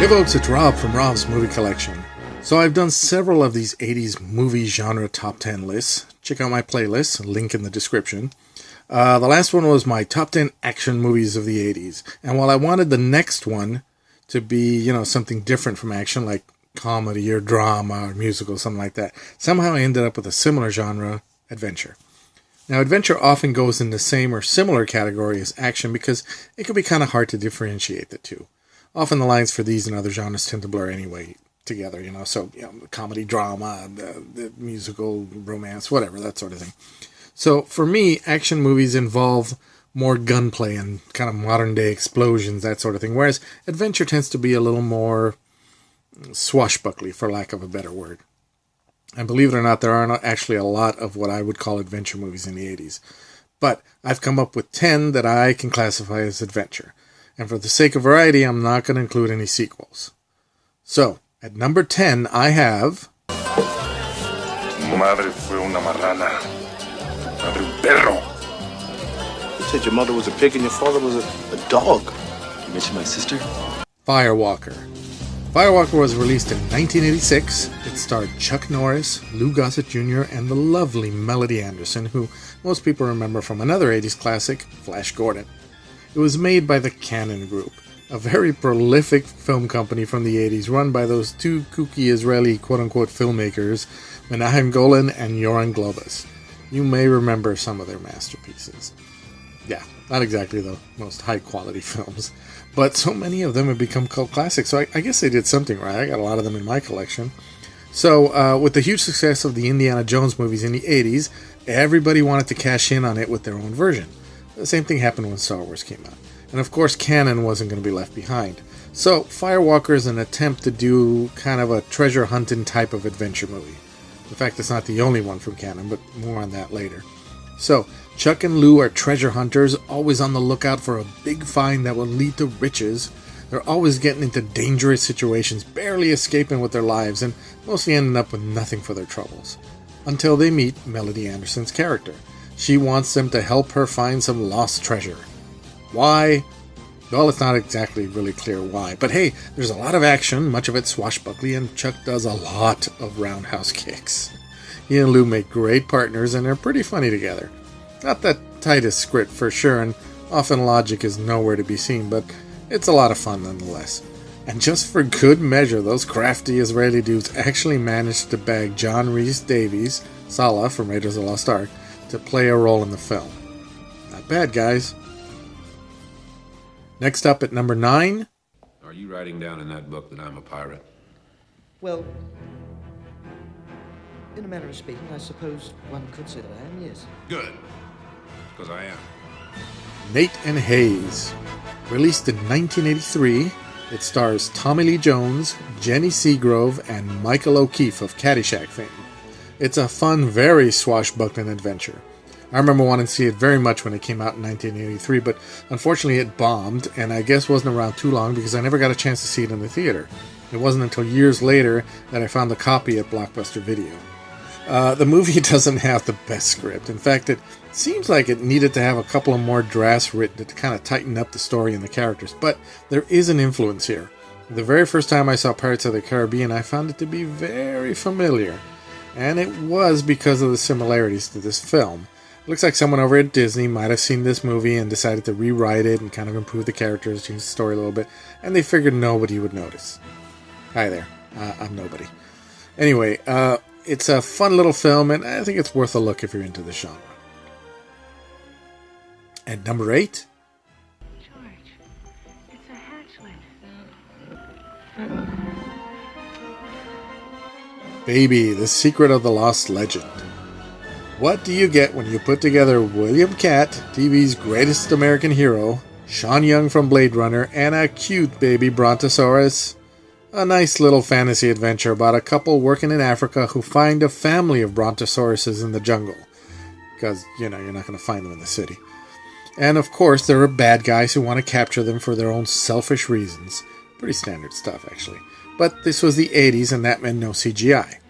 Hey folks, it's Rob from Rob's Movie Collection. So I've done several of these 80s movie genre top 10 lists. Check out my playlist, link in the description. The last one was my top 10 action movies of the 80s. And while I wanted the next one to be, something different from action, like comedy or drama or musical, something like that, somehow I ended up with a similar genre, adventure. Now, adventure often goes in the same or similar category as action because it can be kind of hard to differentiate the two. Often the lines for these and other genres tend to blur anyway together, so, comedy, drama, the musical, romance, whatever, that sort of thing. So, for me, action movies involve more gunplay and kind of modern-day explosions, that sort of thing, whereas adventure tends to be a little more swashbuckly, for lack of a better word. And believe it or not, there are not actually a lot of what I would call adventure movies in the 80s. But I've come up with 10 that I can classify as adventure. And for the sake of variety, I'm not going to include any sequels. So, at number 10, I have... Madre fue una marrana. Madre un perro. You said your mother was a pig and your father was a dog. You mentioned my sister? Firewalker. Firewalker was released in 1986. It starred Chuck Norris, Lou Gossett Jr., and the lovely Melody Anderson, who most people remember from another 80s classic, Flash Gordon. It was made by the Cannon Group, a very prolific film company from the 80s run by those two kooky Israeli quote-unquote filmmakers, Menahem Golan and Yoram Globus. You may remember some of their masterpieces. Yeah, not exactly the most high-quality films, but so many of them have become cult classics, so I guess they did something right. I got a lot of them in my collection. So, with the huge success of the Indiana Jones movies in the 80s, everybody wanted to cash in on it with their own version. The same thing happened when Star Wars came out. And of course, canon wasn't going to be left behind. So, Firewalker is an attempt to do kind of a treasure hunting type of adventure movie. In fact, it's not the only one from canon, but more on that later. So, Chuck and Lou are treasure hunters, always on the lookout for a big find that will lead to riches. They're always getting into dangerous situations, barely escaping with their lives, and mostly ending up with nothing for their troubles. Until they meet Melody Anderson's character. She wants them to help her find some lost treasure. Why? Well, it's not exactly really clear why. But hey, there's a lot of action, much of it swashbuckly, and Chuck does a lot of roundhouse kicks. He and Lou make great partners, and they're pretty funny together. Not the tightest script for sure, and often logic is nowhere to be seen, but it's a lot of fun nonetheless. And just for good measure, those crafty Israeli dudes actually managed to bag John Rhys Davies, Salah from Raiders of the Lost Ark, to play a role in the film. Not bad, guys. Next up at number 9. Are you writing down in that book that I'm a pirate? Well, in a manner of speaking, I suppose one could say that I am, yes. Good. Because I am. Nate and Hayes. Released in 1983, it stars Tommy Lee Jones, Jenny Seagrove, and Michael O'Keefe of Caddyshack fame. It's a fun, very swashbuckling adventure. I remember wanting to see it very much when it came out in 1983, but unfortunately it bombed, and I guess wasn't around too long because I never got a chance to see it in the theater. It wasn't until years later that I found the copy at Blockbuster Video. The movie doesn't have the best script. In fact, it seems like it needed to have a couple of more drafts written to kind of tighten up the story and the characters, but there is an influence here. The very first time I saw Pirates of the Caribbean, I found it to be very familiar. And it was because of the similarities to this film. It looks like someone over at Disney might have seen this movie and decided to rewrite it and kind of improve the characters, change the story a little bit, and they figured nobody would notice. Hi there, I'm nobody. Anyway, it's a fun little film, and I think it's worth a look if you're into the genre. At number 8. George, it's a hatchling. Baby, The Secret of the Lost Legend. What do you get when you put together William Katt, TV's greatest American hero, Sean Young from Blade Runner, and a cute baby Brontosaurus? A nice little fantasy adventure about a couple working in Africa who find a family of brontosauruses in the jungle. Because, you're not going to find them in the city. And of course, there are bad guys who want to capture them for their own selfish reasons. Pretty standard stuff, actually. But this was the 80s, and that meant no CGI.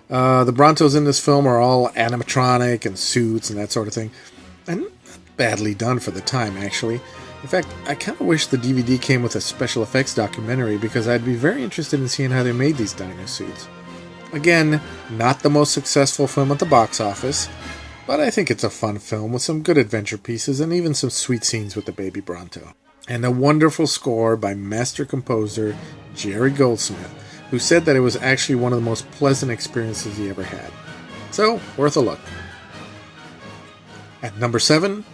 The Brontos in this film are all animatronic and suits and that sort of thing. And not badly done for the time, actually. In fact, I kind of wish the DVD came with a special effects documentary because I'd be very interested in seeing how they made these dino suits. Again, not the most successful film at the box office, but I think it's a fun film with some good adventure pieces and even some sweet scenes with the baby Bronto. And a wonderful score by master composer Jerry Goldsmith, who said that it was actually one of the most pleasant experiences he ever had. So, worth a look. At number 7,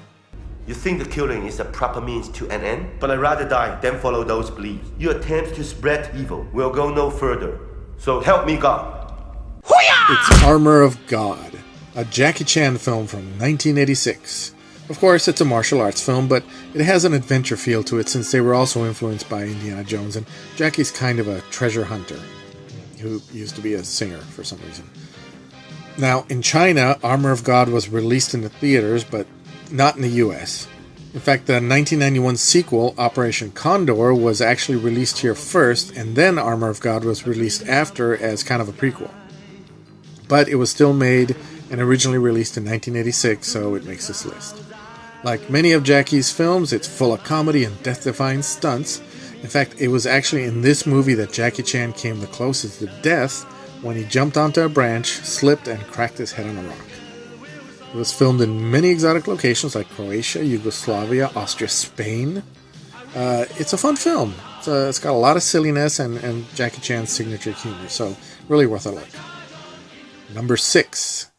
You think the killing is a proper means to an end? But I'd rather die than follow those beliefs. Your attempts to spread evil will go no further. So help me God. it's Armour of God, a Jackie Chan film from 1986. Of course, it's a martial arts film, but it has an adventure feel to it since they were also influenced by Indiana Jones, and Jackie's kind of a treasure hunter who used to be a singer for some reason. Now, in China, Armour of God was released in the theaters, but not in the US. In fact, the 1991 sequel, Operation Condor, was actually released here first, and then Armour of God was released after as kind of a prequel. But it was still made and originally released in 1986, so it makes this list. Like many of Jackie's films, it's full of comedy and death-defying stunts. In fact, it was actually in this movie that Jackie Chan came the closest to death when he jumped onto a branch, slipped, and cracked his head on a rock. It was filmed in many exotic locations like Croatia, Yugoslavia, Austria, Spain. It's a fun film. It's got a lot of silliness and Jackie Chan's signature humor, so really worth a look. Number 6.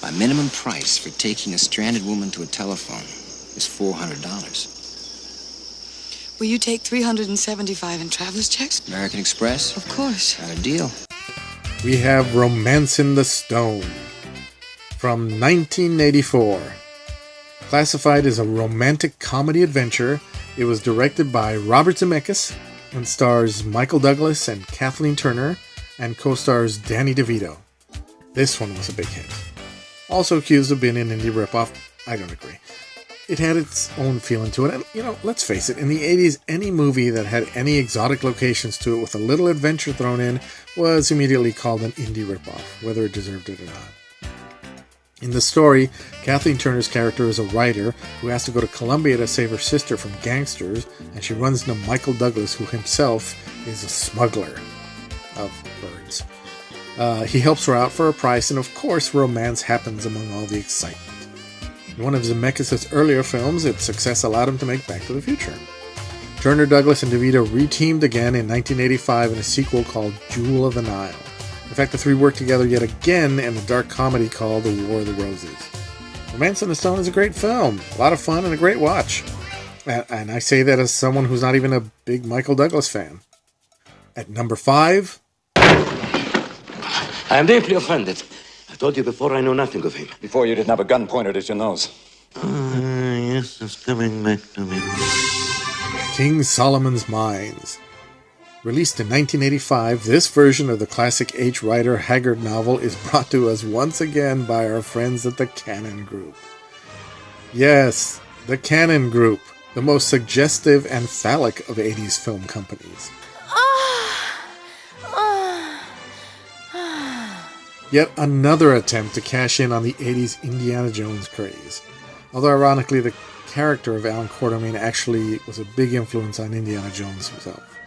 My minimum price for taking a stranded woman to a telephone is $400. Will you take $375 in traveler's checks? American Express? Of course. Got a deal. We have Romance in the Stone from 1984. Classified as a romantic comedy adventure, it was directed by Robert Zemeckis and stars Michael Douglas and Kathleen Turner and co-stars Danny DeVito. This one was a big hit. Also accused of being an indie ripoff, I don't agree. It had its own feeling to it, and let's face it, in the 80s, any movie that had any exotic locations to it with a little adventure thrown in was immediately called an indie ripoff, whether it deserved it or not. In the story, Kathleen Turner's character is a writer who has to go to Colombia to save her sister from gangsters, and she runs into Michael Douglas, who himself is a smuggler of birds. He helps her out for a price, and of course, romance happens among all the excitement. In one of Zemeckis' earlier films, its success allowed him to make Back to the Future. Turner, Douglas, and DeVito re-teamed again in 1985 in a sequel called Jewel of the Nile. In fact, the three worked together yet again in a dark comedy called The War of the Roses. Romance in the Stone is a great film, a lot of fun, and a great watch. And I say that as someone who's not even a big Michael Douglas fan. At number 5... I am deeply offended. I told you before I know nothing of him. Before you didn't have a gun pointed at your nose. Yes, it's coming back to me. King Solomon's Mines. Released in 1985, this version of the classic H. Rider Haggard novel is brought to us once again by our friends at the Cannon Group. Yes, the Cannon Group, the most suggestive and phallic of 80s film companies. Yet another attempt to cash in on the 80s Indiana Jones craze. Although ironically, the character of Alan Quartermain actually was a big influence on Indiana Jones himself.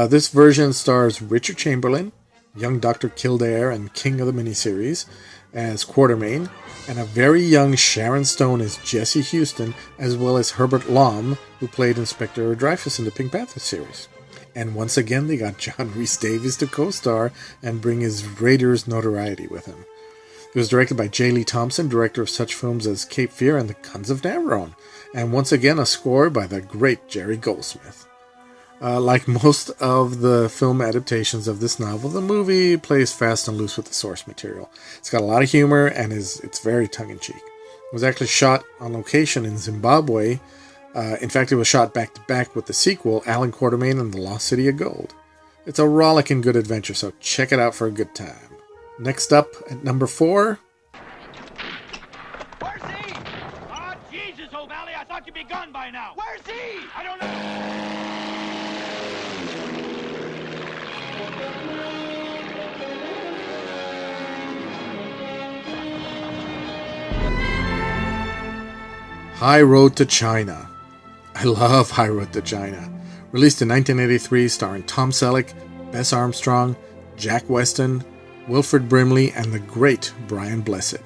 This version stars Richard Chamberlain, young Dr. Kildare and king of the miniseries, as Quartermain, and a very young Sharon Stone as Jessie Houston, as well as Herbert Lom, who played Inspector Dreyfus in the Pink Panther series. And once again, they got John Rhys Davies to co-star and bring his Raiders notoriety with him. It was directed by J. Lee Thompson, director of such films as Cape Fear and The Guns of Navarone, and once again a score by the great Jerry Goldsmith. Like most of the film adaptations of this novel, the movie plays fast and loose with the source material. It's got a lot of humor and it's very tongue-in-cheek. It was actually shot on location in Zimbabwe. In fact, it was shot back-to-back with the sequel, Alan Quartermain and the Lost City of Gold. It's a rollicking good adventure, so check it out for a good time. Next up, at number 4... Where's he? Oh, Jesus, O'Malley, I thought you'd be gone by now. Where's he? I don't know. High Road to China. I love High Road to China. Released in 1983, starring Tom Selleck, Bess Armstrong, Jack Weston, Wilfred Brimley, and the great Brian Blessed.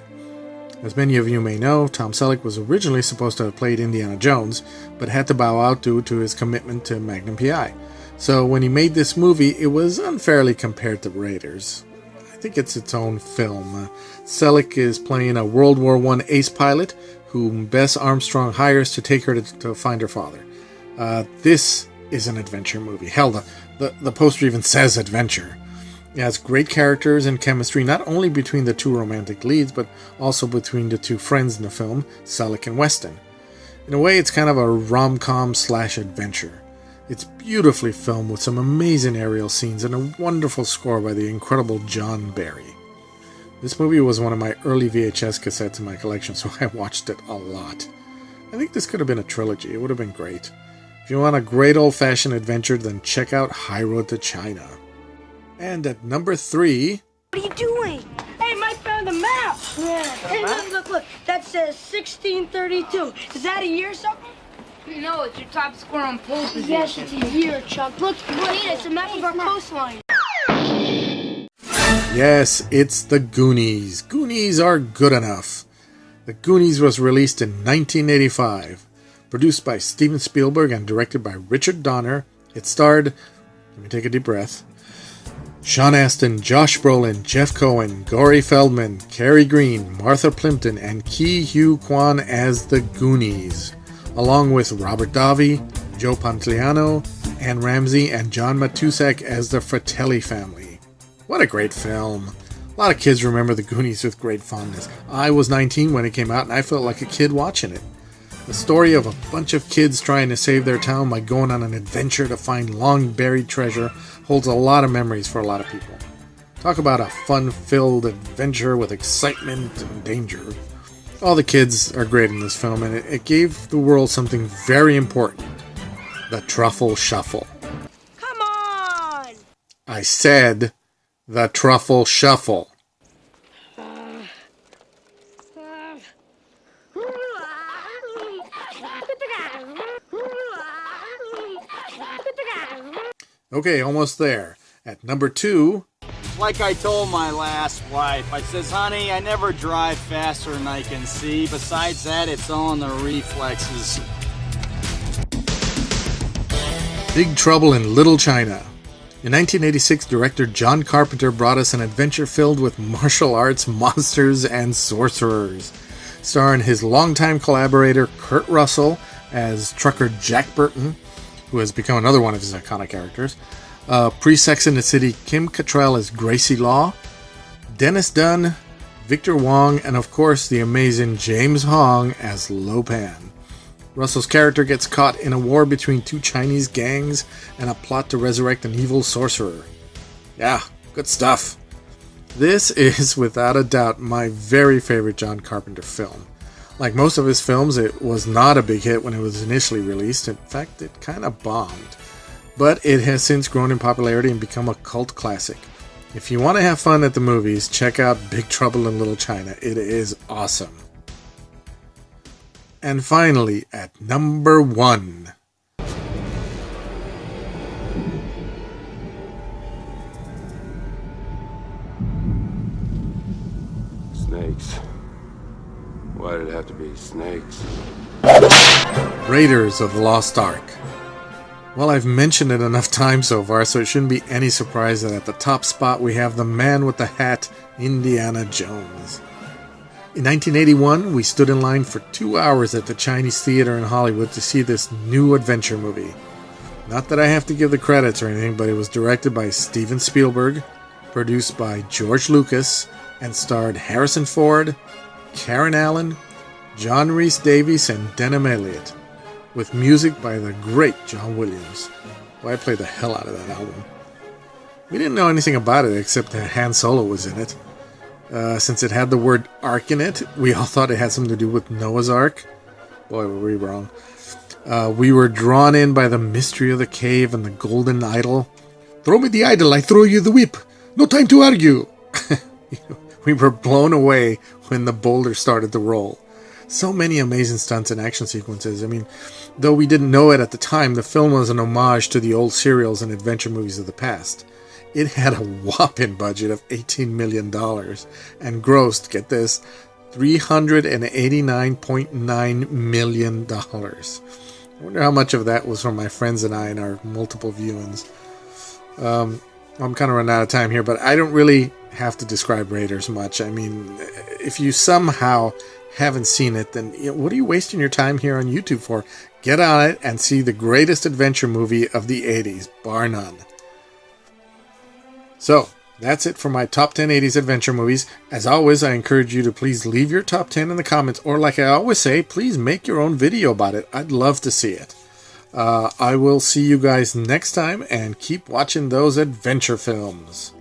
As many of you may know, Tom Selleck was originally supposed to have played Indiana Jones, but had to bow out due to his commitment to Magnum P.I. So when he made this movie, it was unfairly compared to Raiders. I think it's its own film. Selleck is playing a World War I ace pilot whom Bess Armstrong hires to take her to find her father. This is an adventure movie. Hell, the poster even says adventure. It has great characters and chemistry, not only between the two romantic leads, but also between the two friends in the film, Selleck and Weston. In a way, it's kind of a rom-com / adventure. It's beautifully filmed with some amazing aerial scenes and a wonderful score by the incredible John Barry. This movie was one of my early VHS cassettes in my collection, so I watched it a lot. I think this could have been a trilogy. It would have been great. If you want a great old-fashioned adventure, then check out High Road to China. And at number 3... What are you doing? Hey, Mike found a map! Yeah. Hey, look. That says 1632. Is that a year or something? No, it's your top score on pole position. Yes, it's a year, Chuck. Look, it's a map of our coastline. Yes, it's the Goonies. Goonies are good enough. The Goonies was released in 1985. Produced by Steven Spielberg and directed by Richard Donner. It starred, let me take a deep breath, Sean Astin, Josh Brolin, Jeff Cohen, Corey Feldman, Cary Green, Martha Plimpton, and Ke Huy Quan as the Goonies, along with Robert Davi, Joe Pantoliano, Anne Ramsey, and John Matuszak as the Fratelli family. What a great film. A lot of kids remember the Goonies with great fondness. I was 19 when it came out, and I felt like a kid watching it. The story of a bunch of kids trying to save their town by going on an adventure to find long-buried treasure holds a lot of memories for a lot of people. Talk about a fun-filled adventure with excitement and danger. All the kids are great in this film, and it gave the world something very important. The Truffle Shuffle. Come on! I said the Truffle Shuffle. Okay, almost there. At number 2... Like I told my last wife, I says, honey, I never drive faster than I can see. Besides that, it's all in the reflexes. Big Trouble in Little China. In 1986, director John Carpenter brought us an adventure filled with martial arts, monsters, and sorcerers. Starring his longtime collaborator Kurt Russell as trucker Jack Burton, who has become another one of his iconic characters, pre-Sex and the City Kim Cattrall as Gracie Law, Dennis Dunn, Victor Wong, and of course the amazing James Hong as Lo Pan. Russell's character gets caught in a war between two Chinese gangs and a plot to resurrect an evil sorcerer. Yeah, good stuff. This is without a doubt my very favorite John Carpenter film. Like most of his films, it was not a big hit when it was initially released. In fact, it kind of bombed. But it has since grown in popularity and become a cult classic. If you want to have fun at the movies, check out Big Trouble in Little China. It is awesome. And finally, at number 1. Snakes. Why did it have to be snakes? Raiders of the Lost Ark. Well, I've mentioned it enough times so far, so it shouldn't be any surprise that at the top spot we have the man with the hat, Indiana Jones. In 1981, we stood in line for 2 hours at the Chinese Theater in Hollywood to see this new adventure movie. Not that I have to give the credits or anything, but it was directed by Steven Spielberg, produced by George Lucas, and starred Harrison Ford, Karen Allen, John Rhys Davies, and Denham Elliott, with music by the great John Williams. Well, I played the hell out of that album. We didn't know anything about it except that Han Solo was in it. Since it had the word Ark in it, we all thought it had something to do with Noah's Ark. Boy, were we wrong. We were drawn in by the mystery of the cave and the golden idol. Throw me the idol, I throw you the whip. No time to argue. We were blown away when the boulder started to roll. So many amazing stunts and action sequences. I mean, though we didn't know it at the time, the film was an homage to the old serials and adventure movies of the past. It had a whopping budget of $18 million and grossed, get this, $389.9 million. I wonder how much of that was from my friends and I in our multiple viewings. I'm kind of running out of time here, but I don't really have to describe Raiders much. I mean, if you somehow haven't seen it, then what are you wasting your time here on YouTube for? Get on it and see the greatest adventure movie of the 80s, bar none. So, that's it for my top 10 80s adventure movies. As always, I encourage you to please leave your top 10 in the comments, or like I always say, please make your own video about it. I'd love to see it. I will see you guys next time, and keep watching those adventure films.